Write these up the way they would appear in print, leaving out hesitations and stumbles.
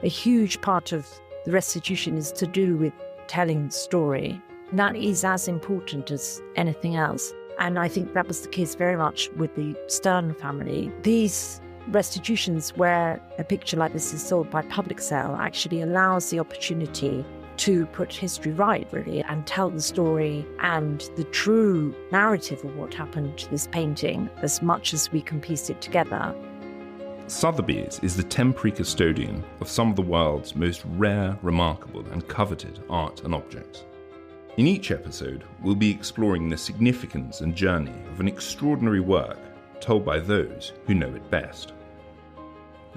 a huge part of the restitution is to do with telling the story. And that is as important as anything else. And I think that was the case very much with the Stern family. These restitutions where a picture like this is sold by public sale actually allows the opportunity to put history right, really, and tell the story and the true narrative of what happened to this painting as much as we can piece it together. Sotheby's is the temporary custodian of some of the world's most rare, remarkable and coveted art and objects. In each episode, we'll be exploring the significance and journey of an extraordinary work told by those who know it best.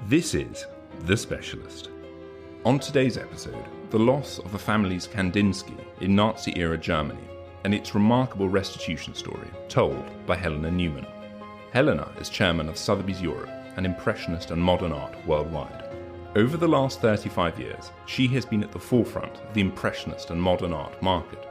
This is The Specialist. On today's episode, the loss of a family's Kandinsky in Nazi-era Germany and its remarkable restitution story told by Helena Newman. Helena is chairman of Sotheby's Europe, an Impressionist and modern art worldwide. Over the last 35 years, she has been at the forefront of the Impressionist and modern art market.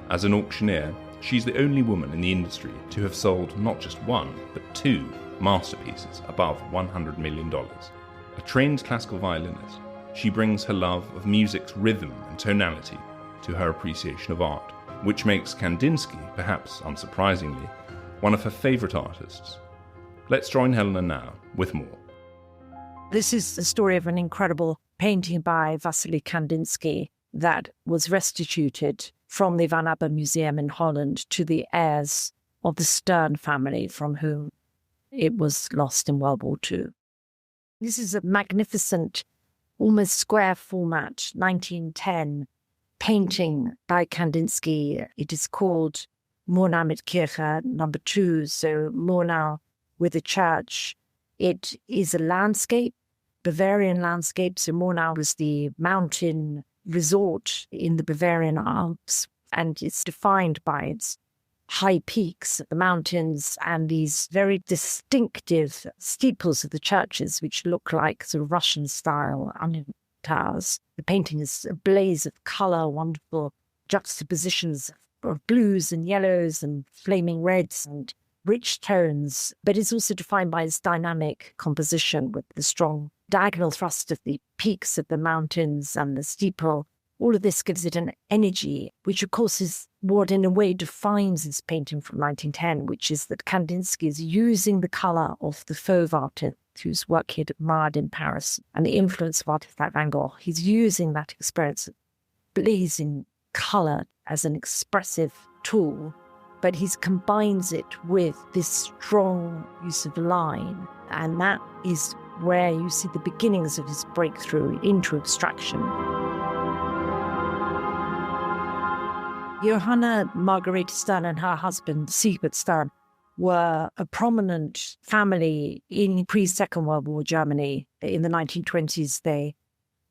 As an auctioneer, she's the only woman in the industry to have sold not just one, but two masterpieces above $100 million. A trained classical violinist, she brings her love of music's rhythm and tonality to her appreciation of art, which makes Kandinsky, perhaps unsurprisingly, one of her favourite artists. Let's join Helena now with more. This is the story of an incredible painting by Vasily Kandinsky that was restituted from the Van Abbe Museum in Holland to the heirs of the Stern family, from whom it was lost in World War II. This is a magnificent, almost square format, 1910 painting by Kandinsky. It is called Murnau mit Kirche, number 2, so Murnau with a church. It is a landscape, Bavarian landscape. So Murnau was the mountain resort in the Bavarian Alps, and it's defined by its high peaks of the mountains and these very distinctive steeples of the churches, which look like sort of Russian-style onion towers. The painting is a blaze of colour, wonderful juxtapositions of blues and yellows and flaming reds and rich tones, but it's also defined by its dynamic composition with the strong diagonal thrust of the peaks of the mountains and the steeple. All of this gives it an energy, which of course is what in a way defines this painting from 1910, which is that Kandinsky is using the colour of the Fauve artist whose work he had admired in Paris and the influence of artists like Van Gogh. He's using that experience of blazing colour as an expressive tool, but he combines it with this strong use of line, and that is where you see the beginnings of his breakthrough into abstraction. Johanna Margarete Stern and her husband, Siebert Stern, were a prominent family in pre-Second World War Germany. In the 1920s, they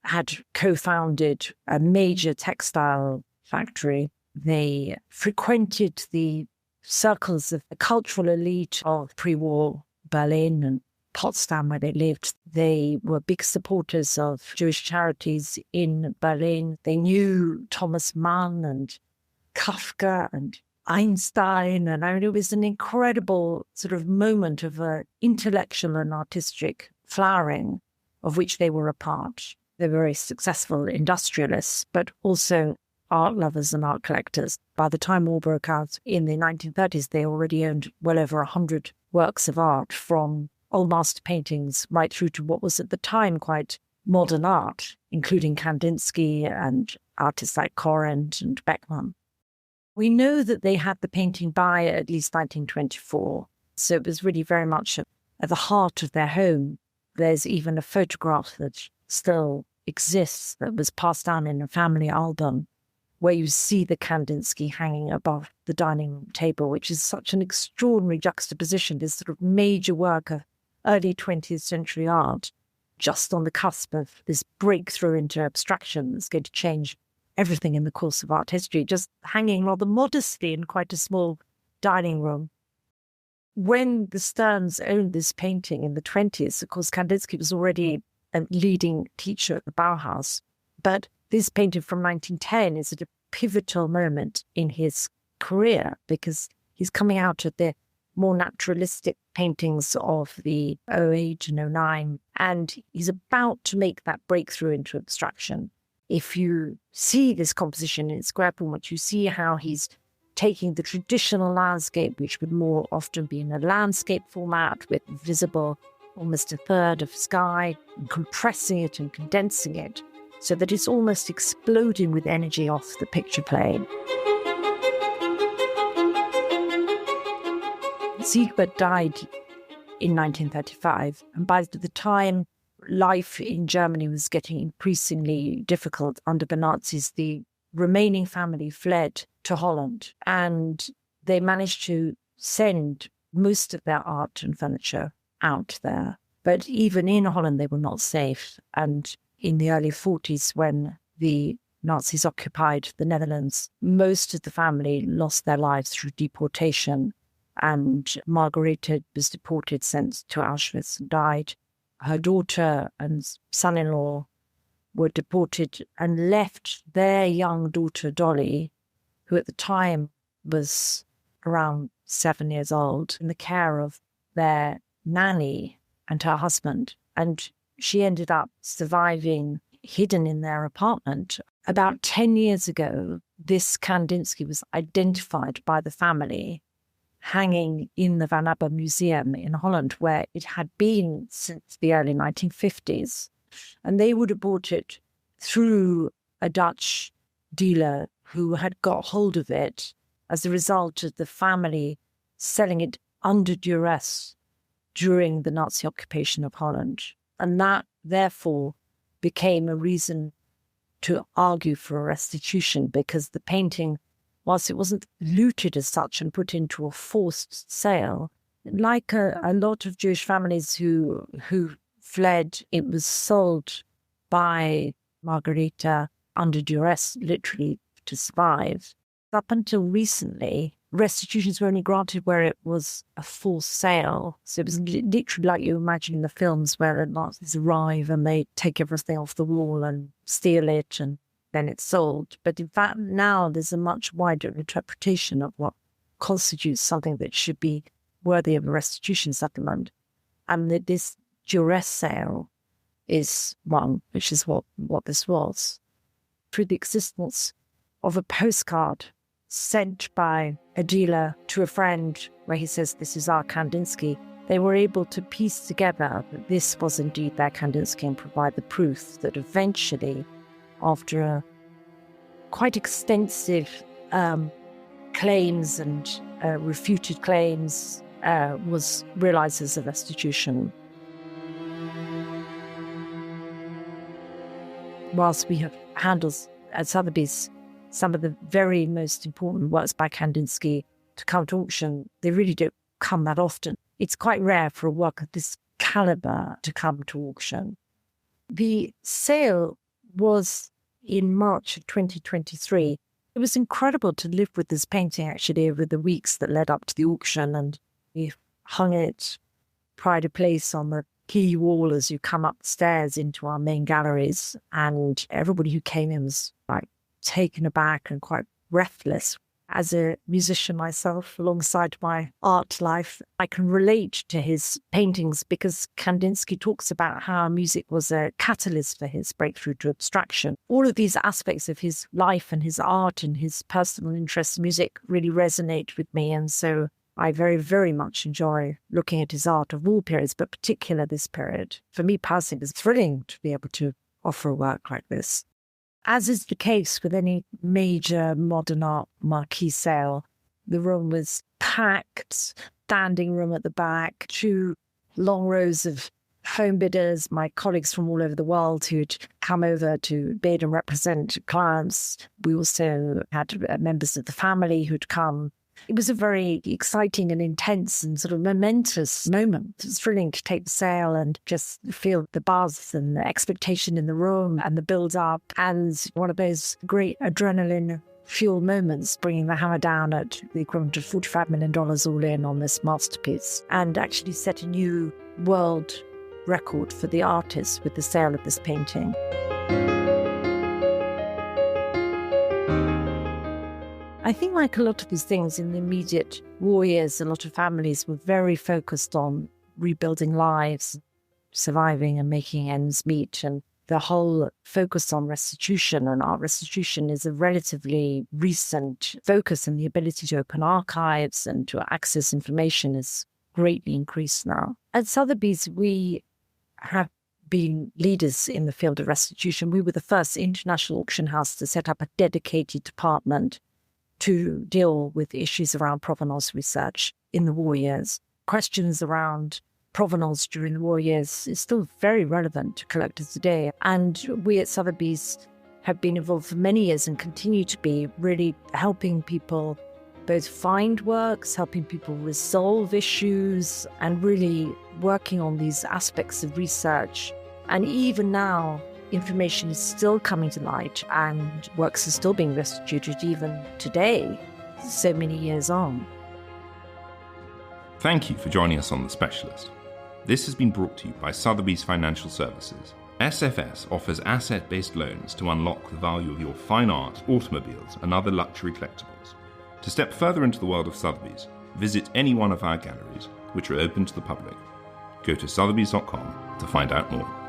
had co-founded a major textile factory. They frequented the circles of the cultural elite of pre-war Berlin and Potsdam, where they lived. They were big supporters of Jewish charities in Berlin. They knew Thomas Mann and Kafka and Einstein. And I mean, it was an incredible sort of moment of intellectual and artistic flowering of which they were a part. They were very successful industrialists, but also art lovers and art collectors. By the time war broke out in the 1930s, they already owned well over 100 works of art, from old master paintings right through to what was at the time quite modern art, including Kandinsky and artists like Corinth and Beckmann. We know that they had the painting by at least 1924, so it was really very much at the heart of their home. There's even a photograph that still exists that was passed down in a family album, where you see the Kandinsky hanging above the dining room table, which is such an extraordinary juxtaposition, this sort of major work of early 20th century art, just on the cusp of this breakthrough into abstraction that's going to change everything in the course of art history, just hanging rather modestly in quite a small dining room. When the Sterns owned this painting in the 20s, of course, Kandinsky was already a leading teacher at the Bauhaus, but this painting from 1910 is at a pivotal moment in his career because he's coming out at the more naturalistic paintings of the 08 and 09. And he's about to make that breakthrough into abstraction. If you see this composition in square format, you see how he's taking the traditional landscape, which would more often be in a landscape format with visible almost a third of sky, and compressing it and condensing it so that it's almost exploding with energy off the picture plane. Siegbert died in 1935, and by the time life in Germany was getting increasingly difficult under the Nazis, the remaining family fled to Holland, and they managed to send most of their art and furniture out there. But even in Holland, they were not safe. And in the early 40s, when the Nazis occupied the Netherlands, most of the family lost their lives through deportation. And Margarethe was deported, sent to Auschwitz, and died. Her daughter and son-in-law were deported and left their young daughter, Dolly, who at the time was around 7 years old, in the care of their nanny and her husband. And she ended up surviving hidden in their apartment. About 10 years ago, this Kandinsky was identified by the family hanging in the Van Abbe Museum in Holland, where it had been since the early 1950s. And they would have bought it through a Dutch dealer who had got hold of it as a result of the family selling it under duress during the Nazi occupation of Holland. And that, therefore, became a reason to argue for a restitution, because the painting, whilst it wasn't looted as such and put into a forced sale, like a lot of Jewish families who fled, it was sold by Margarethe under duress, literally, to survive. Up until recently, restitutions were only granted where it was a forced sale. So it was literally like you imagine in the films where the Nazis arrive and they take everything off the wall and steal it and then it's sold. But in fact, now there's a much wider interpretation of what constitutes something that should be worthy of a restitution settlement. And that this duress sale is one, which is what this was. Through the existence of a postcard sent by a dealer to a friend where he says, "This is our Kandinsky," they were able to piece together that this was indeed their Kandinsky and provide the proof that eventually, after a quite extensive claims and refuted claims, was realized as a restitution. Whilst we have handles at Sotheby's some of the very most important works by Kandinsky to come to auction, they really don't come that often. It's quite rare for a work of this caliber to come to auction. The sale was in March of 2023. It was incredible to live with this painting actually over the weeks that led up to the auction, and we hung it pride of place on the key wall as you come up the stairs into our main galleries, and everybody who came in was like taken aback and quite breathless. As a musician myself, alongside my art life, I can relate to his paintings because Kandinsky talks about how music was a catalyst for his breakthrough to abstraction. All of these aspects of his life and his art and his personal interest in music really resonate with me, and so I very, very much enjoy looking at his art of all periods, but particularly this period. For me personally, it's thrilling to be able to offer a work like this. As is the case with any major modern art marquee sale, the room was packed, standing room at the back, 2 long rows of home bidders, my colleagues from all over the world who'd come over to bid and represent clients. We also had members of the family who'd come. It was a very exciting and intense and sort of momentous moment. It was thrilling to take the sale and just feel the buzz and the expectation in the room and the build-up, and one of those great adrenaline-fueled moments, bringing the hammer down at the equivalent of $45 million all in on this masterpiece, and actually set a new world record for the artist with the sale of this painting. I think like a lot of these things in the immediate war years, a lot of families were very focused on rebuilding lives, surviving and making ends meet. And the whole focus on restitution and art restitution is a relatively recent focus, and the ability to open archives and to access information is greatly increased now. At Sotheby's, we have been leaders in the field of restitution. We were the first international auction house to set up a dedicated department to deal with issues around provenance research in the war years. Questions around provenance during the war years is still very relevant to collectors today. And we at Sotheby's have been involved for many years and continue to be, really helping people both find works, helping people resolve issues, and really working on these aspects of research. And even now, information is still coming to light and works are still being restituted even today, so many years on. Thank you for joining us on The Specialist. This has been brought to you by Sotheby's Financial Services. SFS offers asset-based loans to unlock the value of your fine art, automobiles, and other luxury collectibles. To step further into the world of Sotheby's, visit any one of our galleries, which are open to the public. Go to sotheby's.com to find out more.